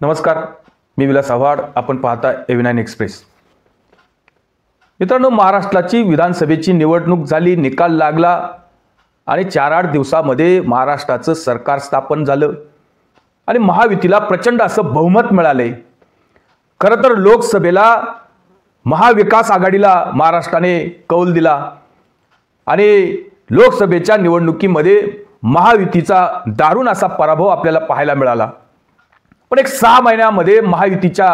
नमस्कार, मी विलास आव्हाड. आपण पाहता A9 एक्सप्रेस. मित्रांनो, महाराष्ट्राची विधानसभेची निवडणूक झाली, निकाल लागला आणि 4-8 दिवसामध्ये महाराष्ट्राचं सरकार स्थापन झालं आणि महायुतीला प्रचंड असं बहुमत मिळाले. खरं तर लोकसभेला महाविकास आघाडीला महाराष्ट्राने कौल दिला आणि लोकसभेच्या निवडणुकीमध्ये महायुतीचा दारुण असा पराभव आपल्याला पाहायला मिळाला. पण एक 6 महिन्यामध्ये महायुतीच्या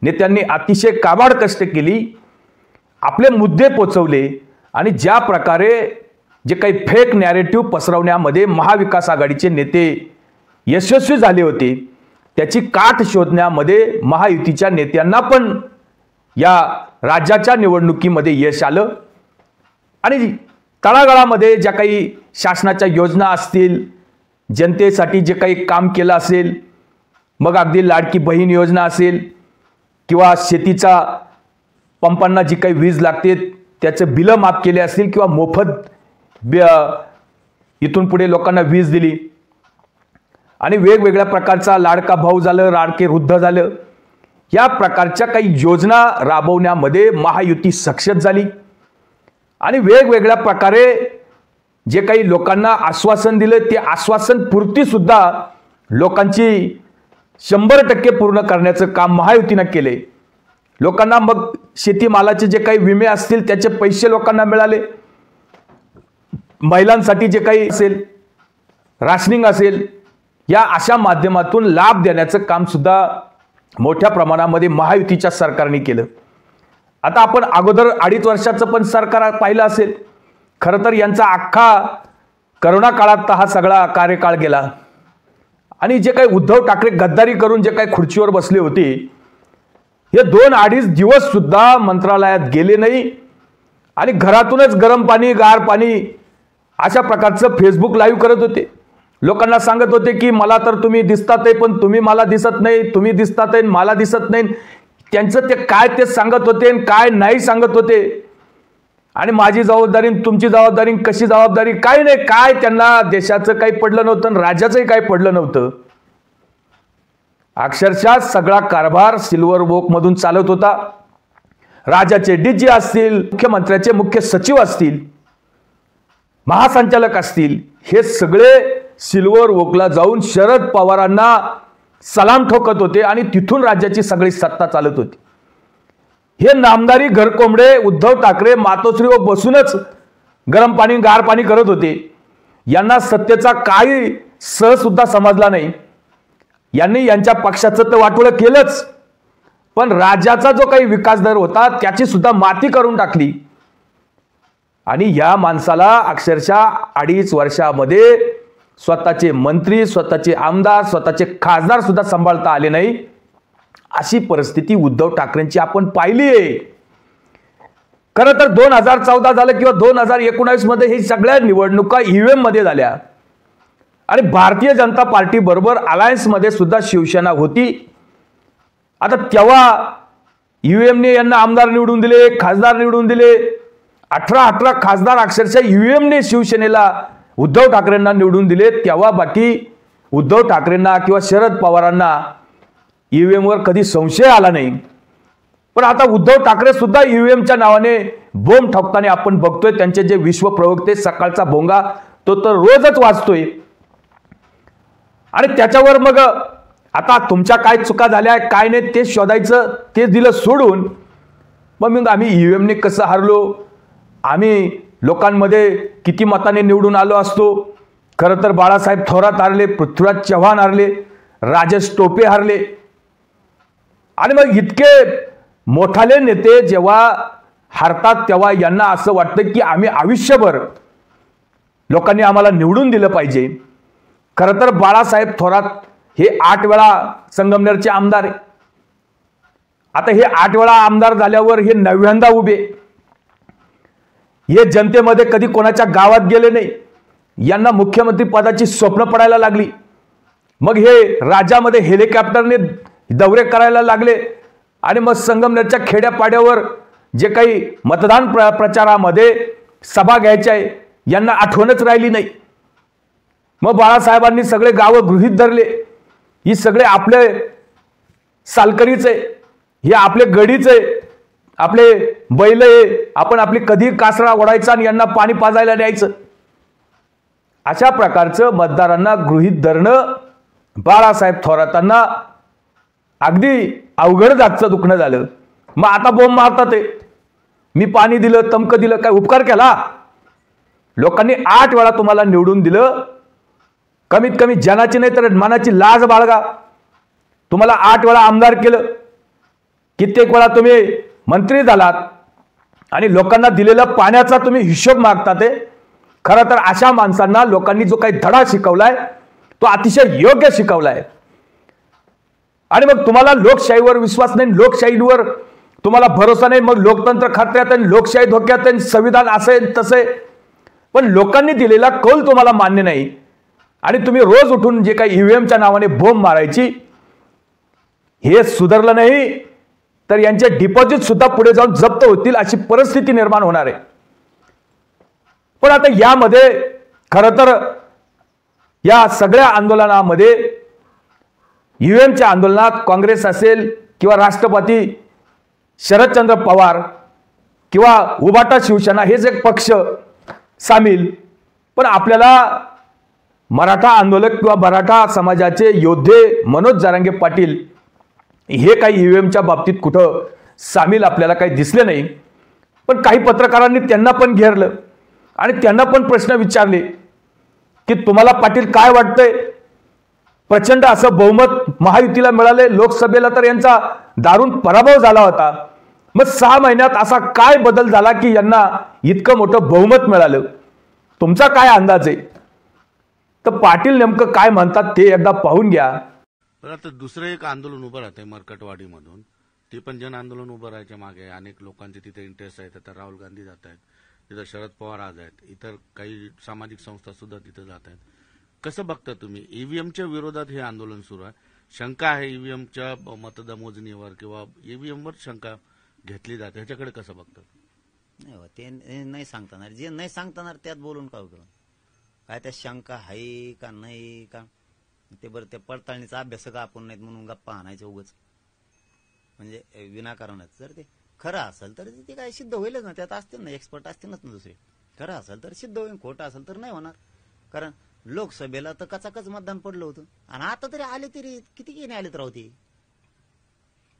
नेत्यांनी अतिशय काबाड कष्ट केली, आपले मुद्दे पोचवले आणि ज्या प्रकारे जे काही फेक नॅरेटिव्ह पसरवण्यामध्ये महाविकास आघाडीचे नेते यशस्वी झाले होते, त्याची काठ शोधण्यामध्ये महायुतीच्या नेत्यांना पण या राज्याच्या निवडणुकीमध्ये यश आलं आणि तळागाळामध्ये ज्या काही शासनाच्या योजना असतील, जनतेसाठी जे काही काम केलं असेल, मग अगदी लाडकी बहीण योजना असेल किंवा शेतीचा पंपांना जी काही वीज लागते त्याचं बिलं माफ केले असतील किंवा मोफत इथून पुढे लोकांना वीज दिली आणि वेगवेगळ्या प्रकारचा लाडका भाऊ झालं, लाडके वृद्ध झालं, या प्रकारच्या काही योजना राबवण्यामध्ये महायुती सक्षम झाली आणि वेगवेगळ्या प्रकारे जे काही लोकांना आश्वासन दिलं ते आश्वासन पूर्ती सुद्धा लोकांची 100% पूर्ण करण्याचं काम महायुतीने केले. लोकांना मग शेतीमालाचे जे काही विमे असतील त्याचे पैसे लोकांना मिळाले, महिलांसाठी जे काही असेल, राशनिंग असेल, या अशा माध्यमातून लाभ देण्याचं काम सुद्धा मोठ्या प्रमाणामध्ये महायुतीच्या सरकारने केलं. आता आपण अगोदर 2.5 वर्षाचं पण सरकार पाहिलं असेल. खरं तर यांचा अख्खा करोना काळात हा सगळा कार्यकाळ गेला आणि जे काही उद्धव ठाकरे गद्दारी करून जे काही खुर्चीवर बसले होते, हे 2-2.5 दिवस सुद्धा मंत्रालयात गेले नाही आणि घरातूनच गरम पाणी, गार पाणी अशा प्रकारचं फेसबुक लाईव्ह करत होते. लोकांना सांगत होते की मला तर तुम्ही दिसतात आहे पण तुम्ही मला दिसत नाही, तुम्ही दिसतात आहे मला दिसत नाही. त्यांचं ते काय ते सांगत होते आणि काय नाही सांगत होते आणि माझी जबाबदारी, तुमची जबाबदारी, कशी जबाबदारी, काय नाही, काय त्यांना देशाचं काही पडलं नव्हतं आणि राज्याचंही काही पडलं नव्हतं. अक्षरशः सगळा कारभार सिल्वर वोक मधून चालत होता. राज्याचे डीजी असतील, मुख्यमंत्र्याचे मुख्य सचिव असतील, महासंचालक असतील, हे सगळे सिल्वर वोकला जाऊन शरद पवारांना सलाम ठोकत होते आणि तिथून राज्याची सगळी सत्ता चालत होती. हे नामदारी घरकोंबडे उद्धव ठाकरे मातोश्रीवर बसूनच गरम पाणी, गार पाणी करत होते. यांना सत्तेचा काही सह सुद्धा समजला नाही. यांनी यांच्या पक्षाचं तर वाटोळं केलंच, पण राज्याचा जो काही विकास दर होता त्याची सुद्धा माती करून टाकली आणि या माणसाला अक्षरशः 2.5 वर्षामध्ये स्वतःचे मंत्री, स्वतःचे आमदार, स्वतःचे खासदार सुद्धा सांभाळता आले नाही. अशी परिस्थिती उद्धव ठाकरेंची आपण पाहिली आहे. खरं तर 2014 झालं किंवा 2019 मध्ये हे सगळ्या निवडणुका ईव्हीएम मध्ये झाल्या आणि भारतीय जनता पार्टी बरोबर अलायन्स मध्ये सुद्धा शिवसेना होती. आता तेव्हा ईव्हीएमने यांना आमदार निवडून दिले, खासदार निवडून दिले. 18 खासदार अक्षरशः ईव्हीएमने शिवसेनेला, उद्धव ठाकरेंना निवडून दिले. तेव्हा बाकी उद्धव ठाकरेंना किंवा शरद पवारांना ईव्हीएम वर कधी संशय आला नाही. पण आता उद्धव ठाकरे सुद्धा ईव्हीएमच्या नावाने बोंब ठोकताना आपण बघतोय. त्यांचे जे विश्व प्रवक्ते, सकाळचा भोंगा तो तर रोजच वाचतोय आणि त्याच्यावर मग आता तुमच्या काय चुका झाल्या, काय नाही ते शोधायचं, ते दिलं सोडून मग आम्ही ईव्हीएमने कसं हारलो, आम्ही लोकांमध्ये किती मताने निवडून आलो असतो. खरं तर बाळासाहेब थोरात हारले, पृथ्वीराज चव्हाण हारले, राजेश टोपे हारले आणि मग इतके मोठाले नेते जेव्हा हारतात तेव्हा यांना असं वाटतं की आम्ही आयुष्यभर लोकांनी आम्हाला निवडून दिलं पाहिजे. खरं तर बाळासाहेब थोरात हे 8 वेळा संगमनेरचे आमदार आहे. आता हे 8 वेळा आमदार झाल्यावर हे 9व्यांदा उभे. हे जनतेमध्ये कधी कोणाच्या गावात गेले नाही. यांना मुख्यमंत्री पदाची स्वप्न पडायला लागली. मग हे राज्यामध्ये हेलिकॉप्टरने दौरे करायला लागले आणि मग संगमनेरच्या खेड्यापाड्यावर जे काही मतदान प्रचारामध्ये सभा घ्यायच्या आहे यांना आठवणच राहिली नाही. मग बाळासाहेबांनी सगळे गाव गृहीत धरले. ही सगळे आपले सालकरीच आहे, हे आपले गडीच आहे, आपले बैल आहे, आपण आपली कधी कासरा ओढायचा आणि यांना पाणी पाजायला द्यायचं. अशा प्रकारचं मतदारांना गृहीत धरणं बाळासाहेब थोरातांना अगदी अवघड जागचं दुखणं झालं. मग आता बोंब मारतात ते, मी पाणी दिलं, तमकं दिलं, काय उपकार केला? लोकांनी 8 वेळा तुम्हाला निवडून दिलं, कमीत कमी जनाची नाही तर मनाची लाज बाळगा. तुम्हाला 8 वेळा आमदार केलं, कित्येक वेळा तुम्ही मंत्री झालात आणि लोकांना दिलेल्या पाण्याचा तुम्ही हिशोब मागता. ते खरं तर अशा माणसांना लोकांनी जो काही धडा शिकवलाय तो अतिशय योग्य शिकवलाय. आणि मग तुम्हाला लोकशाहीवर विश्वास नाही, लोकशाहीवर तुम्हाला भरोसा नाही, मग लोकतंत्र खात्यात आणि लोकशाही धोक्यात आणि संविधान असे तसे. पण लोकांनी दिलेला कौल तुम्हाला मान्य नाही आणि तुम्ही रोज उठून जे काही ईव्हीएमच्या नावाने बोंब मारायची, हे सुधारलं नाही तर यांचे डिपॉझिट सुद्धा पुढे जाऊन जप्त होतील अशी परिस्थिती निर्माण होणार आहे. पण आता यामध्ये खरं तर या सगळ्या आंदोलनामध्ये, ईव्हीएमच्या आंदोलनात काँग्रेस असेल किंवा राष्ट्रवादी शरदचंद्र पवार किंवा उबाटा शिवसेना हेच एक पक्ष सामील. पण आपल्याला मराठा आंदोलक किंवा मराठा समाजाचे योद्धे मनोज जरांगे पाटील हे काही ईव्हीएमच्या बाबतीत कुठं सामील आपल्याला काही दिसले नाही. पण काही पत्रकारांनी त्यांना पण घेरलं आणि त्यांना पण प्रश्न विचारले की तुम्हाला पाटील काय वाटतंय, प्रचंड असं बहुमत महायुतीला मिळाले, लोकसभेला तर यांचा दारुण पराभव झाला होता, मग 6 महिन्यात असा काय बदल झाला की यांना इतकं मोठं बहुमत मिळालं? तुमचा काय अंदाज आहे? तर पाटील नेमकं काय म्हणतात ते एकदा पाहून घ्या. पण आता दुसरं एक आंदोलन उभं राहतंय मरकटवाडीमधून, ते पण जन आंदोलन उभं राहायच्या मागे अनेक लोकांचे तिथे इंटरेस्ट आहेत. आता राहुल गांधी जात आहेत तिथं, शरद पवार आज आहेत, इतर काही सामाजिक संस्था सुद्धा तिथे जात आहेत. कसं बघता तुम्ही? ईव्हीएमच्या विरोधात हे आंदोलन सुरू आहे, शंका आहे ईव्हीएमच्या मतदान किंवा ईव्हीएमवर शंका घेतली जाते, ह्याच्याकडे कसं बघतात? नाही, ते नाही सांगता येणार, जे नाही सांगता येणार त्यात बोलून काय उपयोग? काय त्या शंका आहे का नाही का ते बरं, त्या पडताळणीचा अभ्यास का आपण नाहीत म्हणून गप्पा आणायचे उगाच, म्हणजे विनाकारणच. जर ते खरं असेल तर ते काय सिद्ध होईलच ना, त्यात असतील ना एक्सपर्ट असतीलच ना दुसरे. खरं असेल तर सिद्ध होईल, खोटं असेल तर नाही होणार. कारण लोकसभेला तर कचाकच मतदान पडलं होतं आणि आता तरी आले तरी किती नाही आलेत राहते,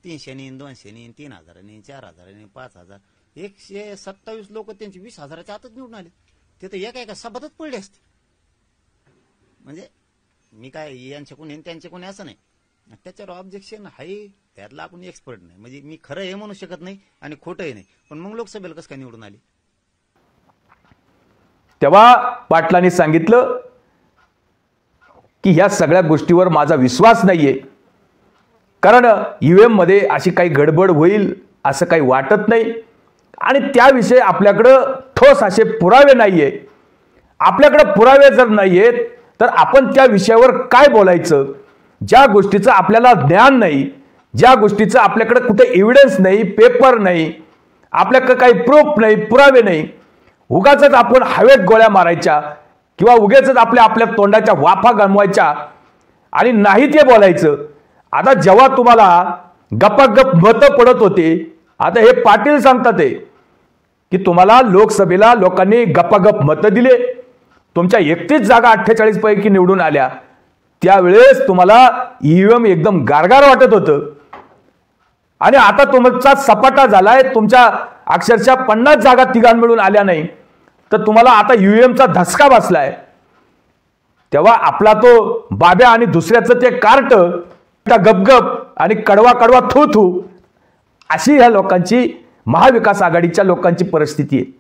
300 नी 200 नी 3000 नी 4000 नी 5000, 127 लोक त्यांची 20,000च्या आतच निवडून आले. ते तर एका सभातच पडले असते. म्हणजे मी काय यांच्या कोणी त्यांच्या कोणी असं नाही, त्याच्यावर ऑब्जेक्शन आहे, त्यातला आपण एक्सपर्ट नाही. म्हणजे मी खरं हे म्हणू शकत नाही आणि खोटंही नाही, पण मग लोकसभेला कसं काय निवडून आली? तेव्हा पाटलांनी सांगितलं की ह्या सगळ्या गोष्टीवर माझा विश्वास नाहीये, कारण ईव्हीएम मध्ये अशी काही गडबड होईल असं काही वाटत नाही आणि त्याविषयी आपल्याकडं ठोस असे पुरावे नाहीये. आपल्याकडे पुरावे जर नाहीयेत तर आपण त्या विषयावर काय बोलायचं? ज्या गोष्टीचं आपल्याला ज्ञान नाही, ज्या गोष्टीचं आपल्याकडे कुठे एव्हिडन्स नाही, पेपर नाही, आपल्याकडे काही प्रूफ नाही, पुरावे नाही, उगाच आपण हवेत गोळ्या मारायच्या किंवा उगाच आपल्या तोंडाच्या वाफा गमवायच्या आणि नाही ते बोलायचं. आता जेव्हा तुम्हाला गप्पागप मतं पडत होते, आता हे पाटील सांगतात की तुम्हाला लोकसभेला लोकांनी गप्पागप मतं दिले, तुमच्या 31 जागा 48 पैकी निवडून आल्या, त्यावेळेस तुम्हाला ईव्हीएम एकदम गारगार वाटत होतं आणि आता तुमचा सपाटा झालाय, तुमच्या अक्षरशः 50 जागा तिघां मिळून आल्या नाही तर तुम्हाला आता ईव्हीएमचा धसका बसलाय. तेव्हा आपला तो बाब्या आणि दुसऱ्याचं ते कार्ट गपगप आणि कडवा कडवा थू थू अशी ह्या लोकांची, महाविकास आघाडीच्या लोकांची परिस्थिती आहे.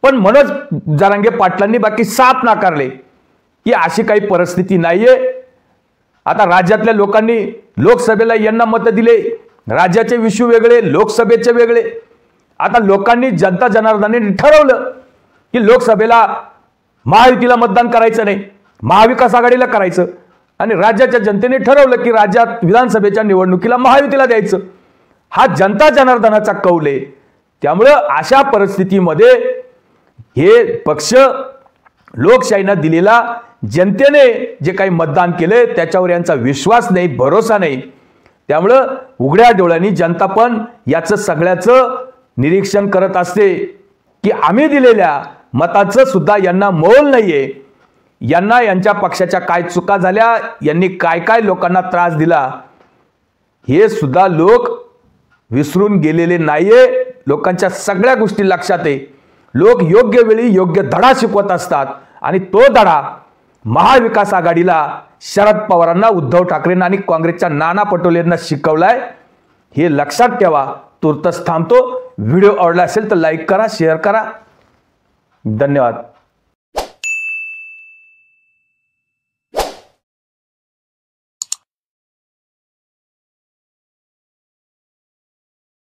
पण मनोज जरांगे पाटलांनी बाकी साफ नाकारले की अशी काही परिस्थिती नाहीये. आता राज्यातल्या लोकांनी लोकसभेला यांना मतं दिले, राज्याचे विषय वेगळे, लोकसभेचे वेगळे. आता लोकांनी, जनता जनार्दनाने ठरवलं की लोकसभेला महायुतीला मतदान करायचं नाही, महाविकास आघाडीला करायचं, आणि राज्याच्या जनतेने ठरवलं की राज्यात विधानसभेच्या निवडणुकीला महायुतीला द्यायचं. हा जनता जनार्दनाचा कौल आहे. त्यामुळं अशा परिस्थितीमध्ये हे पक्ष लोकशाहीनं दिलेला, जनतेने जे काही मतदान केले त्याच्यावर यांचा विश्वास नाही, भरोसा नाही. त्यामुळं उघड्या डोळ्यांनी जनता पण याचं सगळ्याचं निरीक्षण करत असते की आम्ही दिलेल्या मताचं सुद्धा यांना मोल नाहीये, यांना यांच्या पक्षाच्या काय चुका झाल्या, यांनी काय काय लोकांना त्रास दिला हे सुद्धा लोक विसरून गेलेले नाहीये. लोकांच्या सगळ्या गोष्टी लक्षात आहे. लोक योग्य वेळी योग्य धडा शिकवत असतात आणि तो धडा महाविकास आघाडीला, शरद पवारांना, उद्धव ठाकरेंना आणि काँग्रेसच्या नाना पटोलेंना शिकवलाय. हे लक्षात ठेवा. तुर्तच थांबतो. व्हिडिओ आवडला असेल तर लाईक करा, शेअर करा. धन्यवाद.